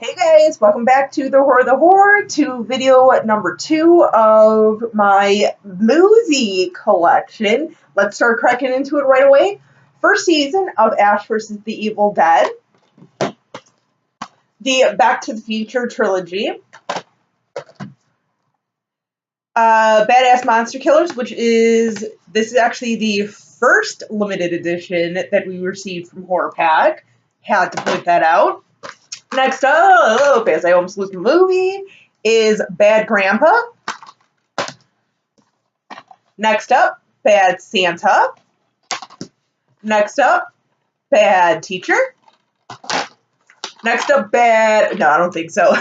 Hey guys, welcome back to the Horror to video number 2 of my movie collection. Let's start cracking into it right away. First season of Ash vs. the Evil Dead, the Back to the Future trilogy, Badass Monster Killers, this is actually the first limited edition that we received from Horror Pack. Had to point that out. Next up, as I almost lose the movie, is Bad Grandpa. Next up, Bad Santa. Next up, Bad Teacher. Next up, no, I don't think so.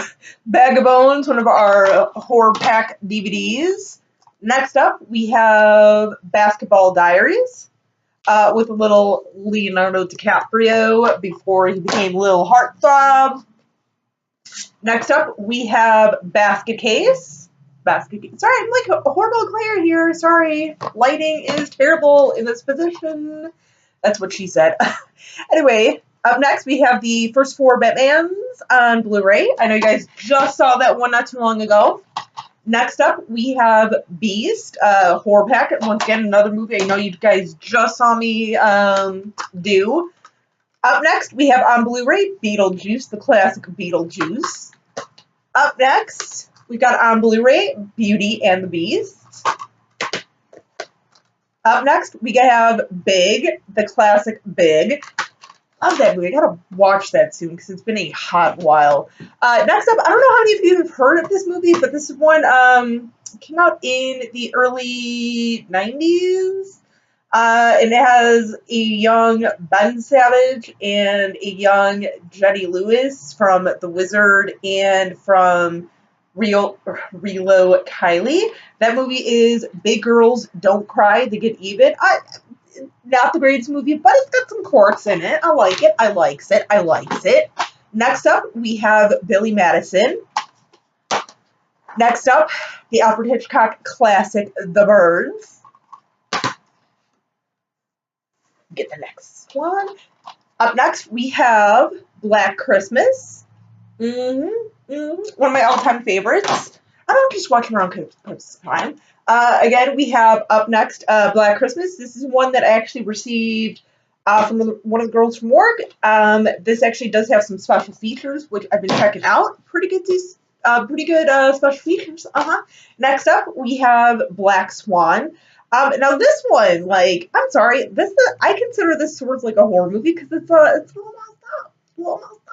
Bag of Bones, one of our Horror Pack DVDs. Next up, we have Basketball Diaries, with a little Leonardo DiCaprio before he became Lil Heartthrob. Next up, we have Basket Case. Sorry, I'm like a horrible glare here. Sorry. Lighting is terrible in this position. That's what she said. Anyway, up next, we have the first 4 Batmans on Blu-ray. I know you guys just saw that one not too long ago. Next up, we have Beast, Horror Pack. Once again, another movie I know you guys just saw me do. Up next, we have on Blu-ray Beetlejuice, the classic Beetlejuice. Up next, we got on Blu-ray Beauty and the Beast. Up next, we have Big, the classic Big. Love that movie. I gotta watch that soon because it's been a hot while. Next up, I don't know how many of you have heard of this movie, but this is one came out in the early 90s. And it has a young Ben Savage and a young Jenny Lewis from The Wizard and from Relo Kiley. That movie is Big Girls Don't Cry, They Get Even. Not the greatest movie, but it's got some quirks in it. I like it. I likes it. Next up, we have Billy Madison. Next up, the Alfred Hitchcock classic, The Birds. Get the next one. Up next, we have Black Christmas. One of my all-time favorites. I don't just walking around Christmas time. Again, we have up next Black Christmas. This is one that I actually received from one of the girls from work. This actually does have some special features, which I've been checking out. Pretty good special features. Next up, we have Black Swan. Now this one, like, I'm sorry, I consider this sort of like a horror movie because it's a little messed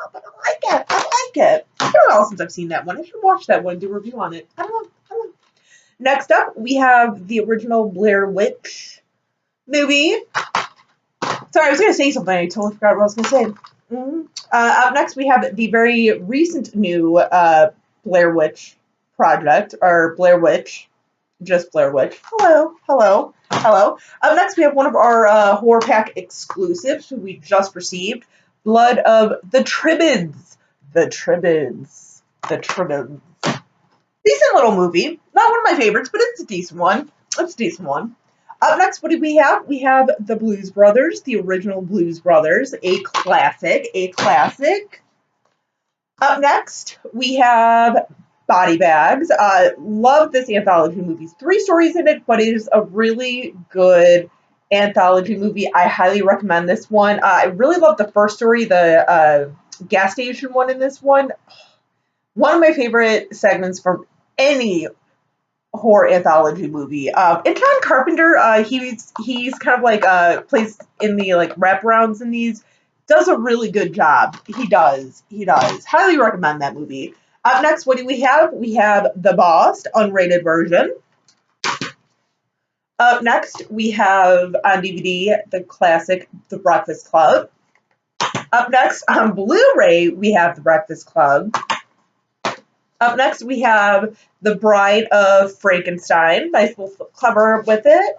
up, but I like it. It's been a while since I've seen that one. I should watch that one and do a review on it. I don't know. Next up, we have the original Blair Witch movie. Sorry, I was going to say something. I totally forgot what I was going to say. Up next, we have the very recent new Blair Witch project, or Blair Witch. Just Blair Witch. Hello. Up next, we have one of our Horror Pack exclusives we just received. Blood of the Tribbids. The Tribbids. Decent little movie. Not one of my favorites, but it's a decent one. Up next, what do we have? We have the Blues Brothers, the original Blues Brothers, a classic. Up next, we have Body Bags. Love this anthology movie. 3 stories in it, but it is a really good anthology movie. I highly recommend this one. I really love the first story, the gas station one in this one. One of my favorite segments from any horror anthology movie. And John Carpenter, he's kind of like plays in the like wraparounds in these. Does a really good job. He does. Highly recommend that movie. Up next, what do we have? We have The Boss, unrated version. Up next, we have on DVD the classic The Breakfast Club. Up next, on Blu-ray, we have The Breakfast Club. Up next, we have The Bride of Frankenstein. Nice little cover with it.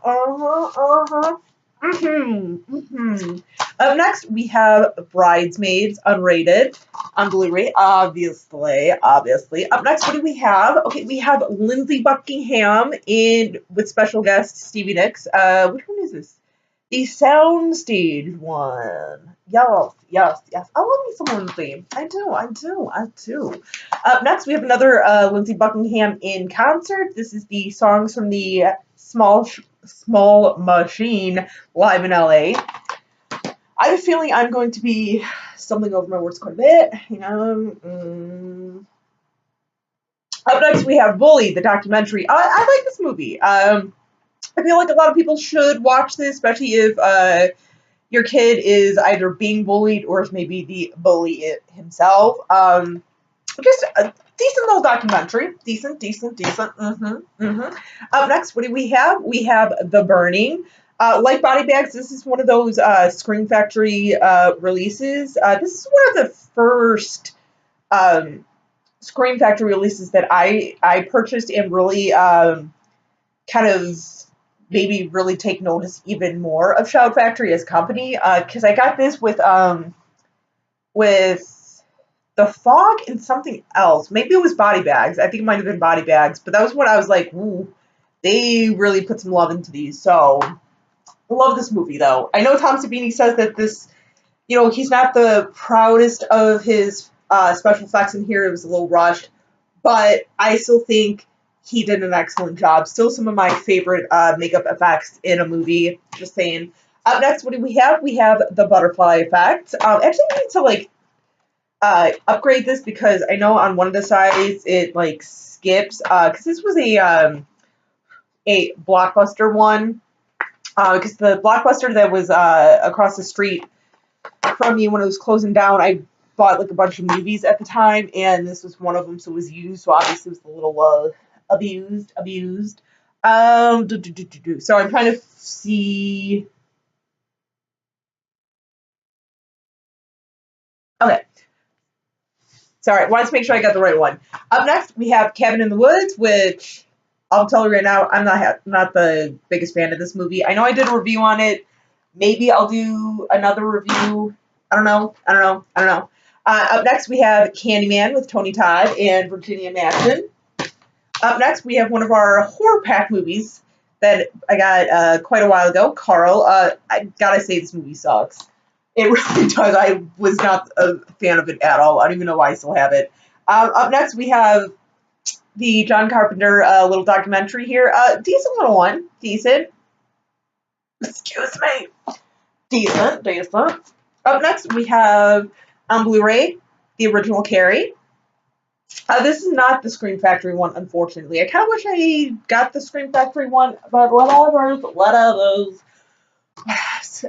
Up next, we have Bridesmaids, unrated, on Blu-ray, obviously. Up next, what do we have? Okay, we have Lindsey Buckingham with special guest Stevie Nicks. Which one is this? The soundstage one. Yes, yes, yes. I love me some Lindsay. I do. Up next, we have another Lindsey Buckingham in concert. This is the songs from the Small Machine live in LA. I have a feeling I'm going to be stumbling over my words quite a bit. Hang on. Up next, we have Bully, the documentary. I like this movie. I feel like a lot of people should watch this, especially if your kid is either being bullied or is maybe the bully himself. Just a decent little documentary. Decent. Up next, what do we have? We have The Burning. Like Body Bags, this is one of those Scream Factory releases. This is one of the first Scream Factory releases that I purchased and really kind of maybe really take notice even more of Shout Factory as a company, because I got this with The Fog and something else. Maybe it was Body Bags. I think it might have been Body Bags, but that was when I was like, ooh, they really put some love into these. So I love this movie though. I know Tom Savini says that this, he's not the proudest of his special effects in here. It was a little rushed, but I still think he did an excellent job. Still some of my favorite makeup effects in a movie. Just saying. Up next, what do we have? We have the butterfly effect. Actually, I need to upgrade this because I know on one of the sides it skips. Because this was a Blockbuster one. Because the Blockbuster that was across the street from me when it was closing down, I bought a bunch of movies at the time, and this was one of them, so it was used. So obviously it was a little abused. So I'm trying to see. Okay, sorry, wanted to make sure I got the right one. Up next, we have Cabin in the Woods, which I'll tell you right now, I'm not the biggest fan of this movie. I know I did a review on it. Maybe I'll do another review. I don't know. Up next, we have Candyman with Tony Todd and Virginia Madsen. Up next, we have one of our horror pack movies that I got quite a while ago, Carl. I gotta say, this movie sucks. It really does. I was not a fan of it at all. I don't even know why I still have it. Up next, we have the John Carpenter little documentary here. Decent little one. Decent. Excuse me. Decent. Up next, we have on Blu-ray the original Carrie. This is not the Scream Factory one, unfortunately. I kind of wish I got the Scream Factory one, but whatever.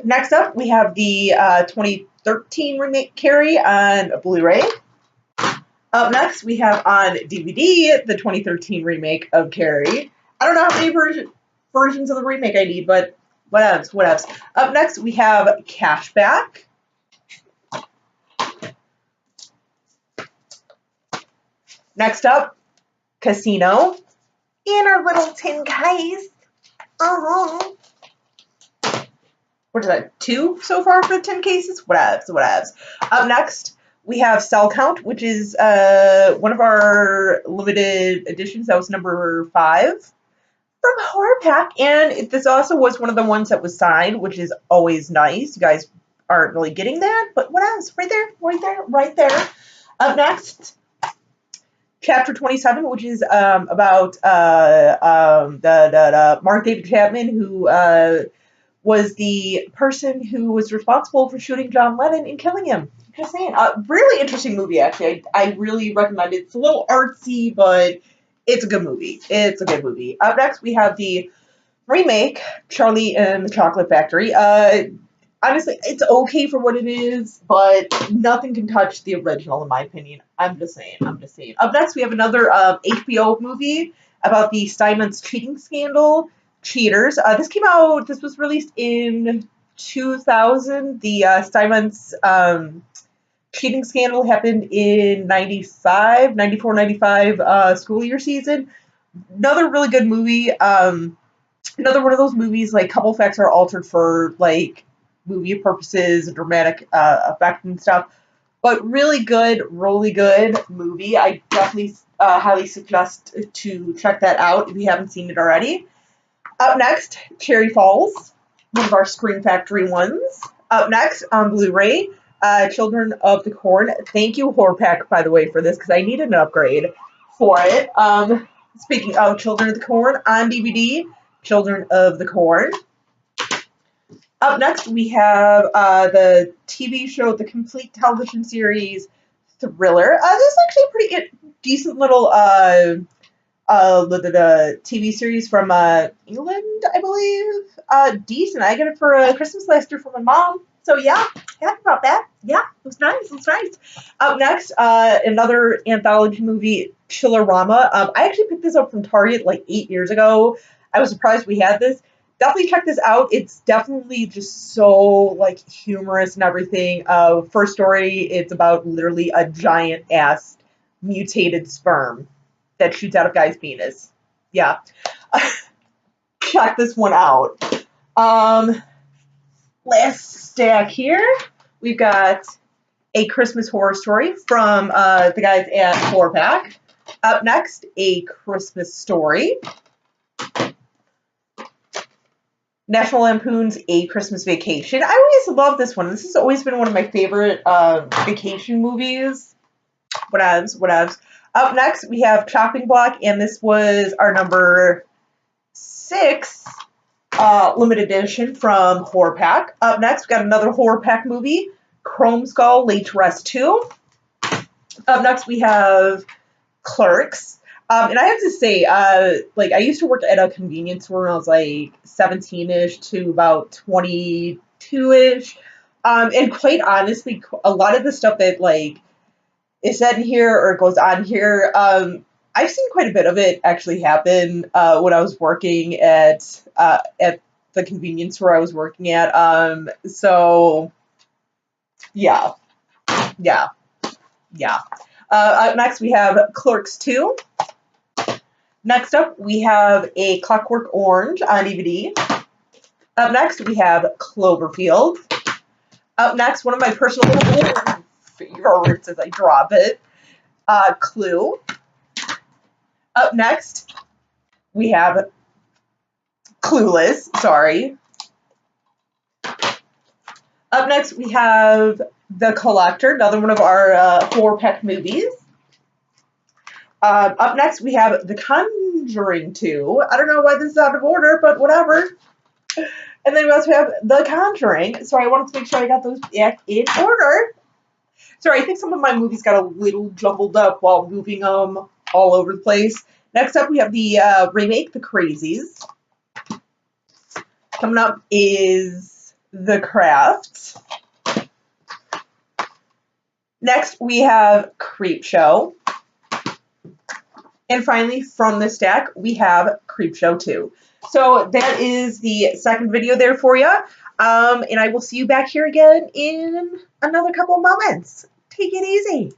Next up, we have the 2013 remake Carrie on Blu-ray. Up next, we have on DVD the 2013 remake of Carrie. I don't know how many versions of the remake I need, but whatevs. Up next, we have Cashback. Next up, Casino. In our little tin case. Uh-huh. What is that, 2 so far for the 10 cases? Whatevs. Up next, we have Cell Count, which is one of our limited editions. That was number 5 from Horror Pack. And this also was one of the ones that was signed, which is always nice. You guys aren't really getting that, but whatevs. Right there. Up next, Chapter 27, which is about the Mark David Chapman, who was the person who was responsible for shooting John Lennon and killing him. Just saying. Really interesting movie, actually. I really recommend it. It's a little artsy, but it's a good movie. Up next, we have the remake, Charlie and the Chocolate Factory. Honestly, it's okay for what it is, but nothing can touch the original, in my opinion. I'm just saying. Up next, we have another HBO movie about the Steinmetz cheating scandal, Cheaters. This was released in 2000. The Steinmetz cheating scandal happened in 94, 95 school year season. Another really good movie. Another one of those movies, couple effects are altered for, movie purposes, dramatic effect and stuff. But really good movie. I definitely highly suggest to check that out if you haven't seen it already. Up next, Cherry Falls. one of our Scream Factory ones. Up next on Blu-ray, Children of the Corn. Thank you, Horrorpack, by the way, for this, because I needed an upgrade for it. Speaking of Children of the Corn, on DVD, Children of the Corn. Up next, we have the TV show, the complete television series, Thriller. This is actually a pretty decent little TV series from England, I believe. Decent. I got it for Christmas last year from my mom. So yeah, happy about that. Yeah, it was nice. It was nice. Up next, another anthology movie, Chillerama. I actually picked this up from Target like 8 years ago. I was surprised we had this. Definitely check this out. It's definitely just so like humorous and everything. First story, it's about literally a giant ass mutated sperm that shoots out of guy's penis. Yeah. Check this one out. Last stack here, we've got A Christmas Horror Story from the guys at Horrorpack. Up next, A Christmas Story. National Lampoon's A Christmas Vacation. I always love this one. This has always been one of my favorite vacation movies. Whatevs. Up next, we have Chopping Block, and this was our number 6 limited edition from Horrorpack. Up next, we got another Horrorpack movie, Chrome Skull, Laid to Rest 2. Up next, we have Clerks. And I have to say, like, I used to work at a convenience store when I was, like, 17-ish to about 22-ish. And quite honestly, a lot of the stuff that, like, is said in here or goes on here, I've seen quite a bit of it actually happen when I was working at the convenience store I was working at. So, yeah. Up next, we have Clerks 2. Next up, we have A Clockwork Orange on DVD. Up next, we have Cloverfield. Up next, one of my personal favorites as I drop it, Clue. Up next, we have Clueless, sorry. Up next, we have The Collector, another one of our Horrorpack movies. Up next, we have The Conjuring 2. I don't know why this is out of order, but whatever. And then we also have The Conjuring. So I wanted to make sure I got those back in order. Sorry, I think some of my movies got a little jumbled up while moving them all over the place. Next up, we have the remake, The Crazies. Coming up is The Craft. Next, we have Creepshow. And finally, from the stack, we have Creepshow 2. So that is the second video there for you. And I will see you back here again in another couple of moments. Take it easy.